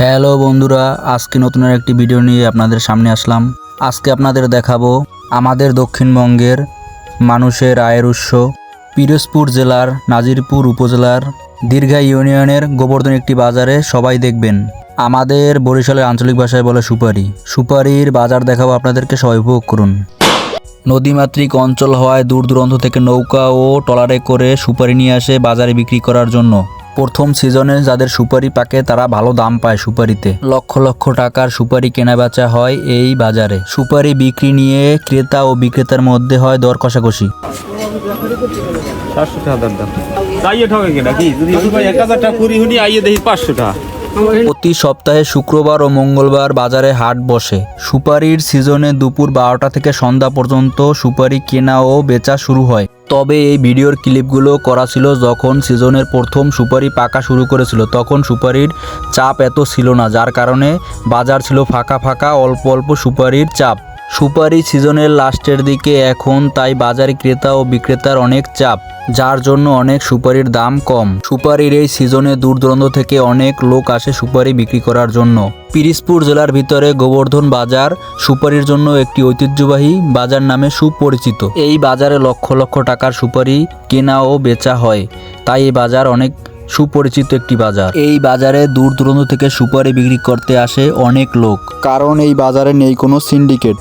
Hello বন্ধুরা, আজকে নতুন একটি ভিডিও নিয়ে আপনাদের সামনে আসলাম। আজকে আপনাদের দেখাবো আমাদের দক্ষিণবঙ্গের মানুষের আয়ের উৎস পিরোজপুর জেলার নাজিরপুর উপজেলার দীর্ঘা ইউনিয়নের গোবর্ধন একটি বাজারে সবাই দেখবেন। আমাদের বরিশালের আঞ্চলিক ভাষায় বলে সুপারি। সুপারির বাজার দেখাবো আপনাদেরকে, সবাই উপভোগ করুন। নদীমাতৃক অঞ্চল হওয়ায় দূর দূরান্ত থেকে নৌকা ও ট্রলারে করে সুপারি নিয়ে আসে বাজারে বিক্রি করার জন্য। প্রথম সিজনে যাদের সুপারি পাকে তারা ভালো দাম পায় সুপারিতে। লক্ষ লক্ষ টাকার সুপারি কেনা বেচা হয় এই বাজারে। সুপারি বিক্রি নিয়ে ক্রেতা ও বিক্রেতার মধ্যে হয় দর কষাকষি। প্রতি সপ্তাহে শুক্রবার ও মঙ্গলবার বাজারে হাট বসে। সুপারির সিজনে দুপুর 12টা থেকে সন্ধ্যা পর্যন্ত সুপারি কেনা ও বেচা শুরু হয়। তবে এই ভিডিওর ক্লিপগুলো করা ছিল যখন সিজনের প্রথম সুপারি পাকা শুরু করেছিল, তখন সুপারির চাপ এত ছিল না, যার কারণে বাজার ছিল ফাঁকা ফাঁকা, অল্প অল্প সুপারির চাপ। সুপারি সিজনের লাস্টের দিকে এখন, তাই বাজারে ক্রেতা ও বিক্রেতার অনেক চাপ, যার জন্য অনেক সুপারির দাম কম। সুপারির এই সিজনে দূর দূরান্ত থেকে অনেক লোক আসে সুপারি বিক্রি করার জন্য। পিরোজপুর জেলার ভিতরে গোবর্ধন বাজার সুপারির জন্য একটি ঐতিহ্যবাহী বাজার নামে সুপরিচিত। এই বাজারে লক্ষ লক্ষ টাকার সুপারি কেনা ও বেচা হয়, তাই এই বাজার অনেক সুপরিচিত একটি বাজার। এই বাজারে দূর দূরান্ত থেকে সুপারি বিক্রি করতে আসে অনেক লোক, কারণ এই বাজারে নেই কোনো সিন্ডিকেট।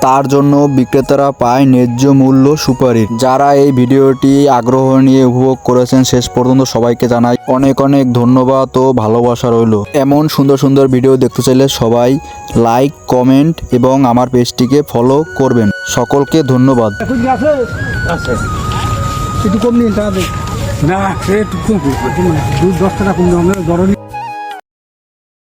তার জন্য বিক্রেতারা পায় ন্যায্য মূল্য সুপারির। যারা এই ভিডিওটি আগ্রহ নিয়ে উপভোগ করেছেন শেষ পর্যন্ত সবাইকে জানাই অনেক অনেক ধন্যবাদ ও ভালোবাসা রইল। এমন সুন্দর সুন্দর ভিডিও দেখতে চাইলে সবাই লাইক, কমেন্ট এবং আমার পেজটিকে ফলো করবেন। সকলকে ধন্যবাদ। একটু কম নিন, না একটু কম, 10 টাকা কম